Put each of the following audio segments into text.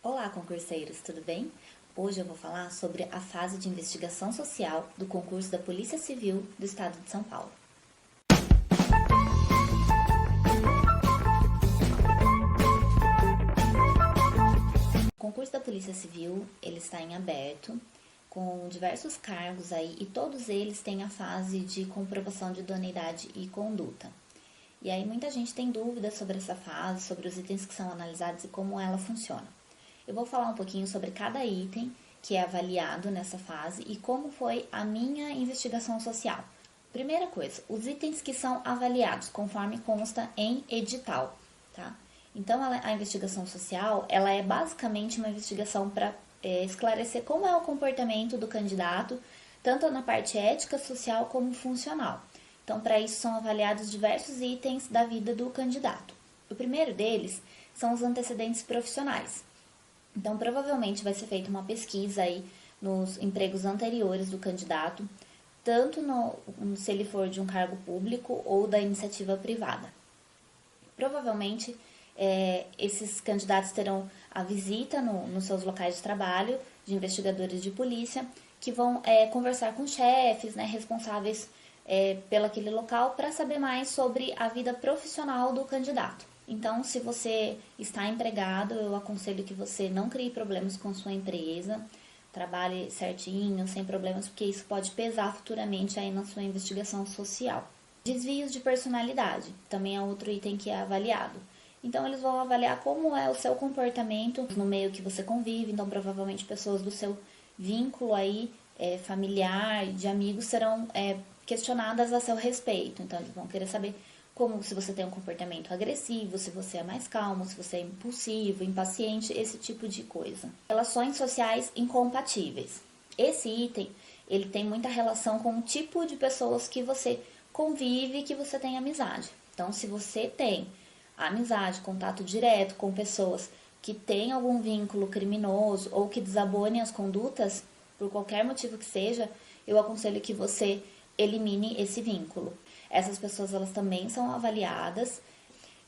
Olá, concurseiros, tudo bem? Hoje eu vou falar sobre a fase de investigação social do concurso da Polícia Civil do Estado de São Paulo. O concurso da Polícia Civil, ele está em aberto, com diversos cargos aí, e todos eles têm a fase de comprovação de idoneidade e conduta. E aí muita gente tem dúvidas sobre essa fase, sobre os itens que são analisados e como ela funciona. Eu vou falar um pouquinho sobre cada item que é avaliado nessa fase e como foi a minha investigação social. Primeira coisa, os itens que são avaliados conforme consta em edital, tá? Então, a investigação social, ela é basicamente uma investigação para esclarecer como é o comportamento do candidato, tanto na parte ética, social como funcional. Então, para isso são avaliados diversos itens da vida do candidato. O primeiro deles são os antecedentes profissionais. Então, provavelmente vai ser feita uma pesquisa aí nos empregos anteriores do candidato, tanto se ele for de um cargo público ou da iniciativa privada. Provavelmente, esses candidatos terão a visita nos seus locais de trabalho de investigadores de polícia, que vão conversar com chefes, né, responsáveis pelo aquele local, para saber mais sobre a vida profissional do candidato. Então, se você está empregado, eu aconselho que você não crie problemas com sua empresa, trabalhe certinho, sem problemas, porque isso pode pesar futuramente aí na sua investigação social. Desvios de personalidade, também é outro item que é avaliado. Então, eles vão avaliar como é o seu comportamento no meio que você convive, então provavelmente pessoas do seu vínculo aí, familiar, de amigos, serão questionadas a seu respeito. Então, eles vão querer saber como se você tem um comportamento agressivo, se você é mais calmo, se você é impulsivo, impaciente, esse tipo de coisa. Relações sociais incompatíveis. Esse item, ele tem muita relação com o tipo de pessoas que você convive e que você tem amizade. Então, se você tem amizade, contato direto com pessoas que têm algum vínculo criminoso ou que desabonem as condutas, por qualquer motivo que seja, eu aconselho que você elimine esse vínculo. Essas pessoas, elas também são avaliadas,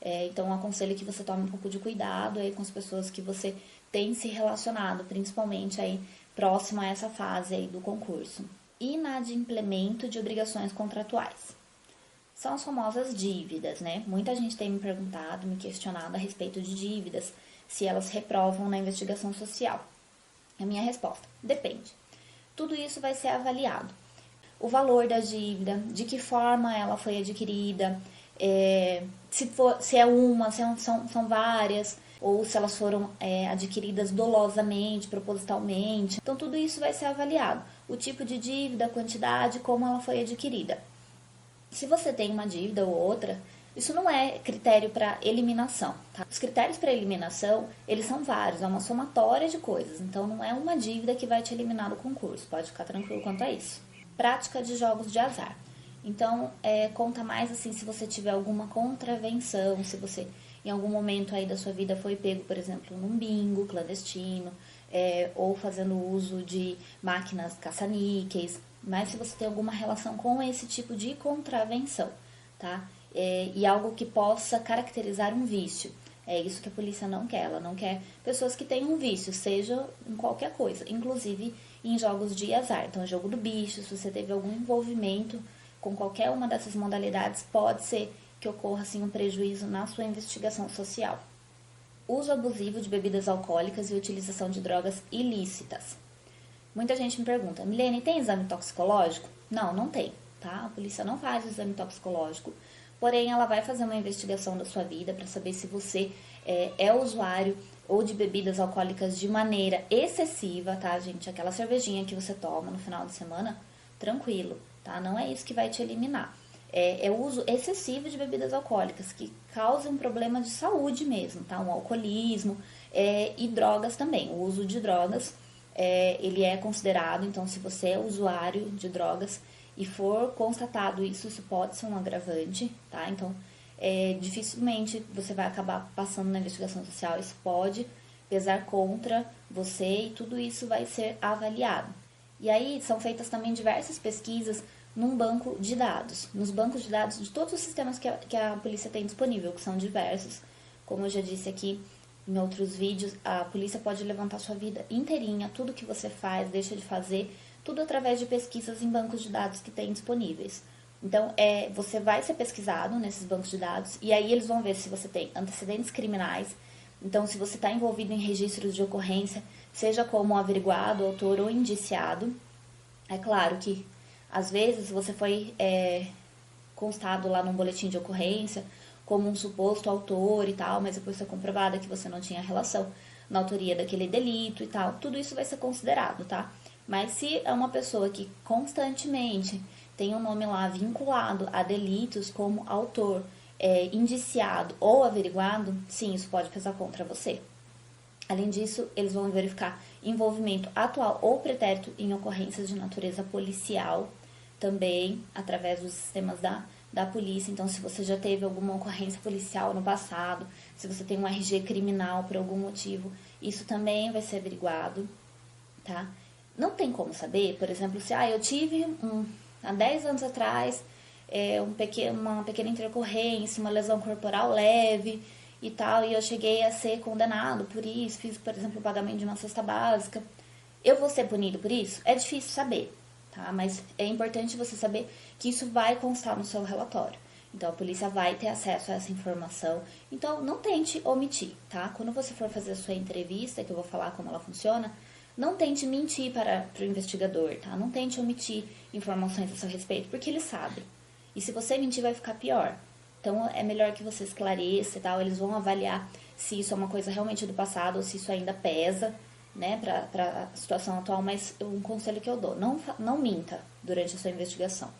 então eu aconselho que você tome um pouco de cuidado aí com as pessoas que você tem se relacionado, principalmente aí próximo a essa fase aí do concurso. Inadimplemento de obrigações contratuais. São as famosas dívidas, né? Muita gente tem me perguntado, me questionado a respeito de dívidas, se elas reprovam na investigação social. A minha resposta: depende. Tudo isso vai ser avaliado. O valor da dívida, de que forma ela foi adquirida, se é uma, são várias, ou se elas foram adquiridas dolosamente, propositalmente. Então, tudo isso vai ser avaliado. O tipo de dívida, a quantidade, como ela foi adquirida. Se você tem uma dívida ou outra, isso não é critério para eliminação, tá? Os critérios para eliminação, eles são vários, é uma somatória de coisas. Então, não é uma dívida que vai te eliminar do concurso, pode ficar tranquilo quanto a isso. Prática de jogos de azar. Então, conta mais assim se você tiver alguma contravenção, se você em algum momento aí da sua vida foi pego, por exemplo, num bingo clandestino, ou fazendo uso de máquinas caça-níqueis, mas se você tem alguma relação com esse tipo de contravenção, tá? E algo que possa caracterizar um vício. É isso que a polícia não quer. Ela não quer pessoas que tenham um vício, seja em qualquer coisa, inclusive em jogos de azar. Então, jogo do bicho, se você teve algum envolvimento com qualquer uma dessas modalidades, pode ser que ocorra assim, um prejuízo na sua investigação social. Uso abusivo de bebidas alcoólicas e utilização de drogas ilícitas. Muita gente me pergunta: Milene, tem exame toxicológico? Não, não tem, tá? A polícia não faz o exame toxicológico, porém ela vai fazer uma investigação da sua vida para saber se você é usuário ou de bebidas alcoólicas de maneira excessiva, tá, gente? Aquela cervejinha que você toma no final de semana, tranquilo, tá? Não é isso que vai te eliminar. É o uso excessivo de bebidas alcoólicas, que causa um problema de saúde mesmo, tá? Um alcoolismo e drogas também. O uso de drogas, ele é considerado, então, se você é usuário de drogas e for constatado isso pode ser um agravante, tá? Então, dificilmente você vai acabar passando na investigação social, isso pode pesar contra você e tudo isso vai ser avaliado. E aí são feitas também diversas pesquisas num banco de dados, nos bancos de dados de todos os sistemas que a polícia tem disponível, que são diversos, como eu já disse aqui, em outros vídeos, a polícia pode levantar sua vida inteirinha, tudo que você faz, deixa de fazer, tudo através de pesquisas em bancos de dados que tem disponíveis. Então, você vai ser pesquisado nesses bancos de dados e aí eles vão ver se você tem antecedentes criminais. Então, se você está envolvido em registros de ocorrência, seja como averiguado, autor ou indiciado. É claro que, às vezes, você foi constado lá num boletim de ocorrência como um suposto autor e tal, mas depois foi comprovado que você não tinha relação na autoria daquele delito e tal. Tudo isso vai ser considerado, tá? Mas se é uma pessoa que constantemente tem um nome lá vinculado a delitos como autor, indiciado ou averiguado, sim, isso pode pesar contra você. Além disso, eles vão verificar envolvimento atual ou pretérito em ocorrências de natureza policial, também através dos sistemas da polícia. Então, se você já teve alguma ocorrência policial no passado, se você tem um RG criminal por algum motivo, isso também vai ser averiguado, tá? Não tem como saber, por exemplo, se eu tive há 10 anos atrás uma pequena intercorrência, uma lesão corporal leve e tal, e eu cheguei a ser condenado por isso, fiz, por exemplo, o pagamento de uma cesta básica. Eu vou ser punido por isso? É difícil saber, tá? Mas é importante você saber que isso vai constar no seu relatório. Então, a polícia vai ter acesso a essa informação. Então, não tente omitir, tá? Quando você for fazer a sua entrevista, que eu vou falar como ela funciona, não tente mentir para o investigador, tá? Não tente omitir informações a seu respeito, porque ele sabe. E se você mentir, vai ficar pior. Então, é melhor que você esclareça e tal. Eles vão avaliar se isso é uma coisa realmente do passado ou se isso ainda pesa, né, para a situação atual. Mas um conselho que eu dou, não minta durante a sua investigação.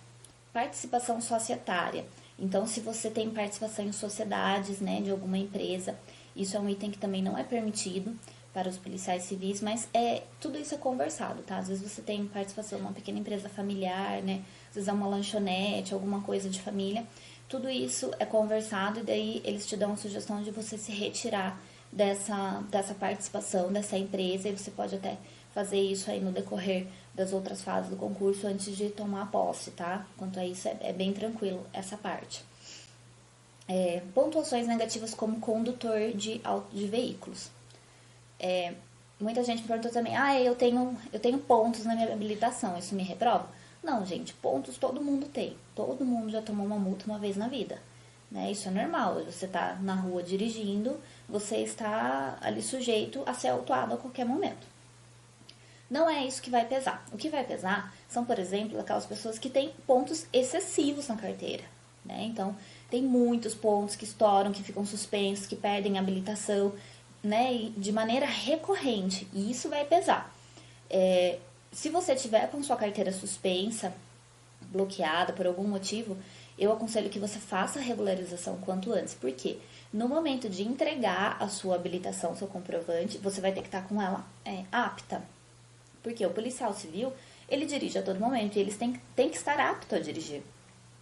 Participação societária. Então, se você tem participação em sociedades, né, de alguma empresa, isso é um item que também não é permitido para os policiais civis, mas tudo isso é conversado, tá? Às vezes você tem participação numa pequena empresa familiar, né? Às vezes é uma lanchonete, alguma coisa de família. Tudo isso é conversado e daí eles te dão a sugestão de você se retirar dessa participação, dessa empresa, e você pode até fazer isso aí no decorrer das outras fases do concurso antes de tomar posse, tá? Quanto a isso, é bem tranquilo essa parte. Pontuações negativas como condutor de veículos. Muita gente me perguntou também, eu tenho pontos na minha habilitação, isso me reprova? Não, gente, pontos todo mundo tem. Todo mundo já tomou uma multa uma vez na vida, né? Isso é normal. Você tá na rua dirigindo, você está ali sujeito a ser autuado a qualquer momento. Não é isso que vai pesar. O que vai pesar são, por exemplo, aquelas pessoas que têm pontos excessivos na carteira, né? Então, tem muitos pontos que estouram, que ficam suspensos, que perdem a habilitação, né, de maneira recorrente, e isso vai pesar. Se você tiver com sua carteira suspensa, bloqueada por algum motivo, eu aconselho que você faça a regularização quanto antes. Por quê? No momento de entregar a sua habilitação, seu comprovante, você vai ter que estar com ela apta. Porque o policial civil, ele dirige a todo momento e eles têm que estar apto a dirigir.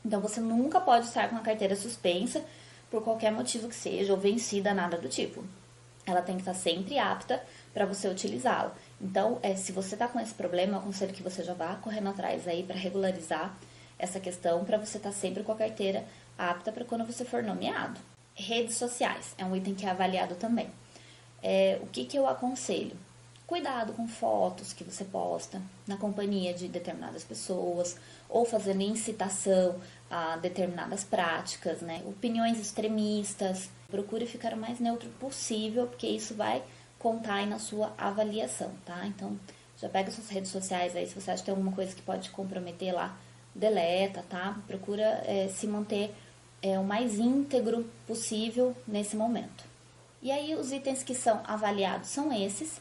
Então, você nunca pode estar com a carteira suspensa por qualquer motivo que seja, ou vencida, nada do tipo. Ela tem que estar sempre apta para você utilizá-la. Então, se você está com esse problema, eu aconselho que você já vá correndo atrás aí para regularizar essa questão, para você estar sempre com a carteira apta para quando você for nomeado. Redes sociais é um item que é avaliado também. O que eu aconselho? Cuidado com fotos que você posta na companhia de determinadas pessoas ou fazendo incitação a determinadas práticas, né? Opiniões extremistas. Procure ficar o mais neutro possível, porque isso vai contar aí na sua avaliação, tá? Então, já pega suas redes sociais aí, se você acha que tem alguma coisa que pode te comprometer lá, deleta, tá? Procura se manter o mais íntegro possível nesse momento. E aí, os itens que são avaliados são esses,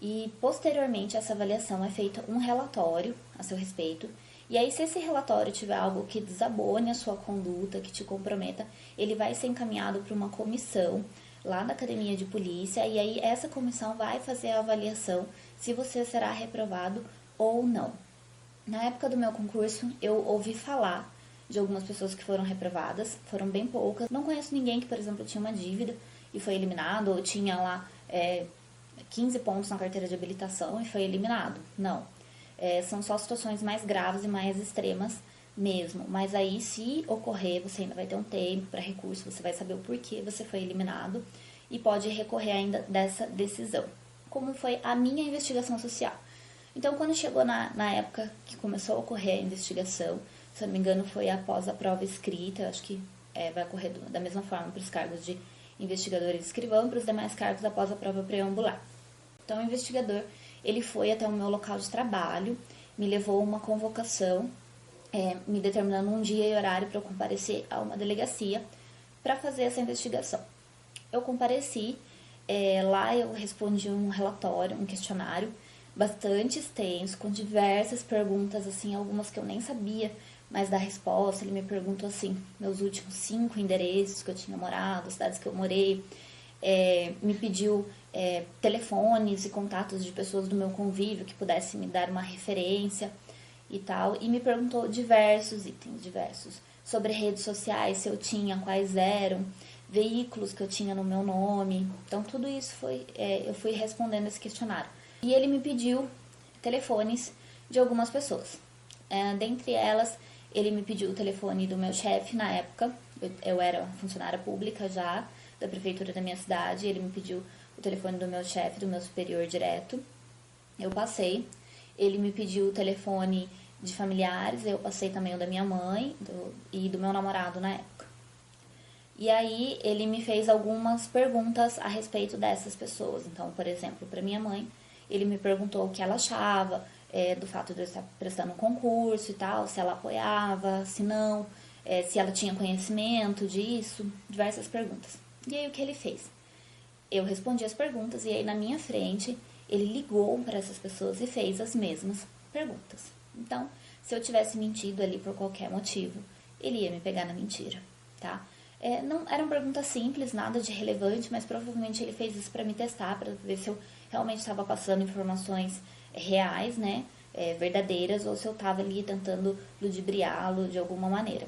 e posteriormente a essa avaliação é feito um relatório a seu respeito. E aí, se esse relatório tiver algo que desabone a sua conduta, que te comprometa, ele vai ser encaminhado para uma comissão lá da Academia de Polícia, e aí essa comissão vai fazer a avaliação se você será reprovado ou não. Na época do meu concurso, eu ouvi falar de algumas pessoas que foram reprovadas, foram bem poucas. Não conheço ninguém que, por exemplo, tinha uma dívida e foi eliminado, ou tinha lá 15 pontos na carteira de habilitação e foi eliminado. Não. São só situações mais graves e mais extremas mesmo. Mas aí, se ocorrer, você ainda vai ter um tempo para recurso, você vai saber o porquê você foi eliminado. e pode recorrer ainda dessa decisão. Como foi a minha investigação social? Então, quando chegou na época que começou a ocorrer a investigação, se eu não me engano foi após a prova escrita, acho que vai ocorrer da mesma forma para os cargos de investigador e escrivão, para os demais cargos após a prova preambular. Então, o investigador, ele foi até o meu local de trabalho, me levou uma convocação, me determinando um dia e horário para eu comparecer a uma delegacia para fazer essa investigação. Eu compareci, lá eu respondi um relatório, um questionário, bastante extenso, com diversas perguntas, assim, algumas que eu nem sabia mais da resposta. Ele me perguntou, assim, meus últimos 5 endereços que eu tinha morado, cidades que eu morei, me pediu telefones e contatos de pessoas do meu convívio que pudessem me dar uma referência e tal, e me perguntou diversos itens, sobre redes sociais, se eu tinha, quais eram, veículos que eu tinha no meu nome. Então, tudo isso eu fui respondendo esse questionário. E ele me pediu telefones de algumas pessoas. Dentre elas, ele me pediu o telefone do meu chefe na época. Eu era funcionária pública já, da prefeitura da minha cidade. Ele me pediu o telefone do meu chefe, do meu superior direto. Eu passei. Ele me pediu o telefone de familiares. Eu passei também o da minha mãe e do meu namorado na época. E aí, ele me fez algumas perguntas a respeito dessas pessoas. Então, por exemplo, para minha mãe, ele me perguntou o que ela achava do fato de eu estar prestando um concurso e tal, se ela apoiava, se não, se ela tinha conhecimento disso, diversas perguntas. E aí, o que ele fez? Eu respondi as perguntas e aí, na minha frente, ele ligou para essas pessoas e fez as mesmas perguntas. Então, se eu tivesse mentido ali por qualquer motivo, ele ia me pegar na mentira, tá? Não eram perguntas simples, nada de relevante, mas provavelmente ele fez isso para me testar, para ver se eu realmente estava passando informações reais, né, verdadeiras, ou se eu estava ali tentando ludibriá-lo de alguma maneira.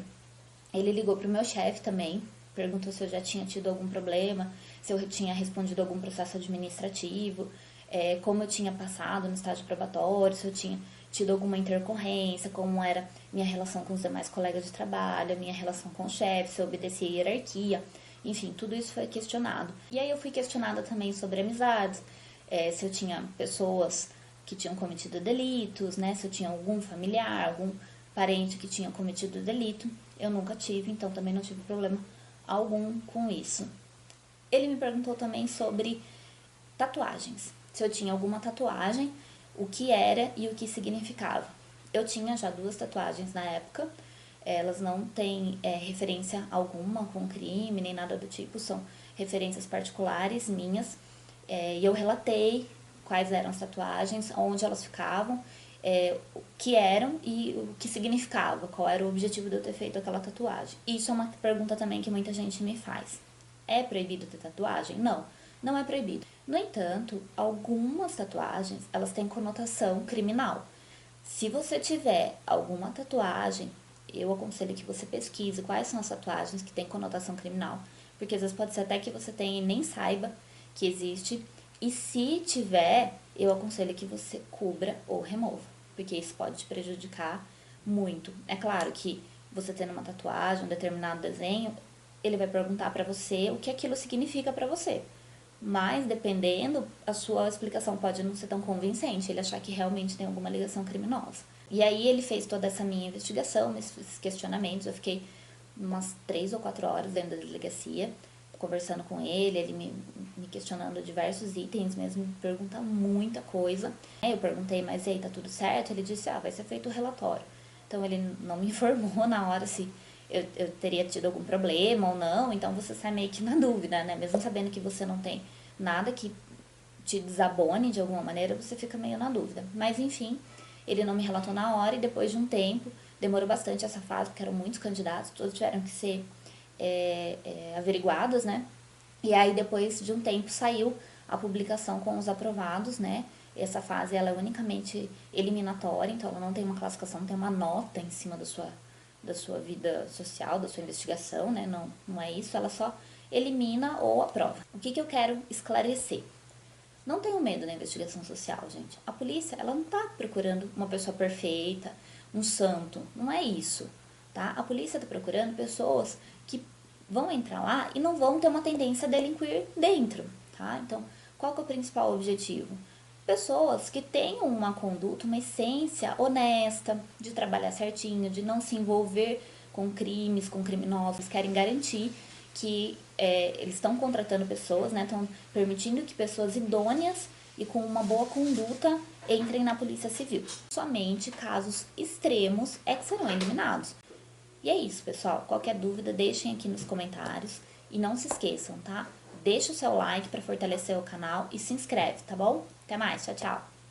Ele ligou para o meu chefe também, perguntou se eu já tinha tido algum problema, se eu tinha respondido algum processo administrativo, como eu tinha passado no estágio probatório, se eu tinha tido alguma intercorrência, como era minha relação com os demais colegas de trabalho, minha relação com o chefe, se eu obedecia a hierarquia, enfim, tudo isso foi questionado. E aí eu fui questionada também sobre amizades, se eu tinha pessoas que tinham cometido delitos, né, se eu tinha algum familiar, algum parente que tinha cometido delito. Eu nunca tive, então também não tive problema algum com isso. Ele me perguntou também sobre tatuagens, se eu tinha alguma tatuagem, o que era e o que significava. Eu tinha já 2 tatuagens na época, elas não têm referência alguma com crime, nem nada do tipo, são referências particulares minhas, e eu relatei quais eram as tatuagens, onde elas ficavam, o que eram e o que significava, qual era o objetivo de eu ter feito aquela tatuagem. Isso é uma pergunta também que muita gente me faz. É proibido ter tatuagem? Não, não é proibido. No entanto, algumas tatuagens, elas têm conotação criminal. Se você tiver alguma tatuagem, eu aconselho que você pesquise quais são as tatuagens que têm conotação criminal, porque às vezes pode ser até que você tenha e nem saiba que existe, e se tiver, eu aconselho que você cubra ou remova, porque isso pode te prejudicar muito. É claro que você tendo uma tatuagem, um determinado desenho, ele vai perguntar pra você o que aquilo significa pra você. Mas, dependendo, a sua explicação pode não ser tão convincente, ele achar que realmente tem alguma ligação criminosa. E aí ele fez toda essa minha investigação, esses questionamentos, eu fiquei umas 3 ou 4 horas dentro da delegacia, conversando com ele me questionando diversos itens mesmo, me pergunta muita coisa. Aí eu perguntei, mas e aí, tá tudo certo? Ele disse, vai ser feito o relatório. Então ele não me informou na hora se eu teria tido algum problema ou não, então você sai meio que na dúvida, né? Mesmo sabendo que você não tem nada que te desabone de alguma maneira, você fica meio na dúvida. Mas enfim, ele não me relatou na hora e depois de um tempo, demorou bastante essa fase, porque eram muitos candidatos, todos tiveram que ser averiguados, né? E aí depois de um tempo saiu a publicação com os aprovados, né? Essa fase ela é unicamente eliminatória, então ela não tem uma classificação, não tem uma nota em cima da sua vida social, da sua investigação, né? Não é isso, ela só elimina ou aprova. O que eu quero esclarecer? Não tenham medo da investigação social, gente. A polícia, ela não tá procurando uma pessoa perfeita, um santo, não é isso, tá? A polícia tá procurando pessoas que vão entrar lá e não vão ter uma tendência a delinquir dentro, tá? Então, qual que é o principal objetivo? Pessoas que tenham uma conduta, uma essência honesta, de trabalhar certinho, de não se envolver com crimes, com criminosos, querem garantir que eles estão contratando pessoas, né? Estão permitindo que pessoas idôneas e com uma boa conduta entrem na Polícia Civil. Somente casos extremos é que serão eliminados. E é isso, pessoal. Qualquer dúvida, deixem aqui nos comentários. E não se esqueçam, tá? Deixa o seu like para fortalecer o canal e se inscreve, tá bom? Até mais, tchau, tchau!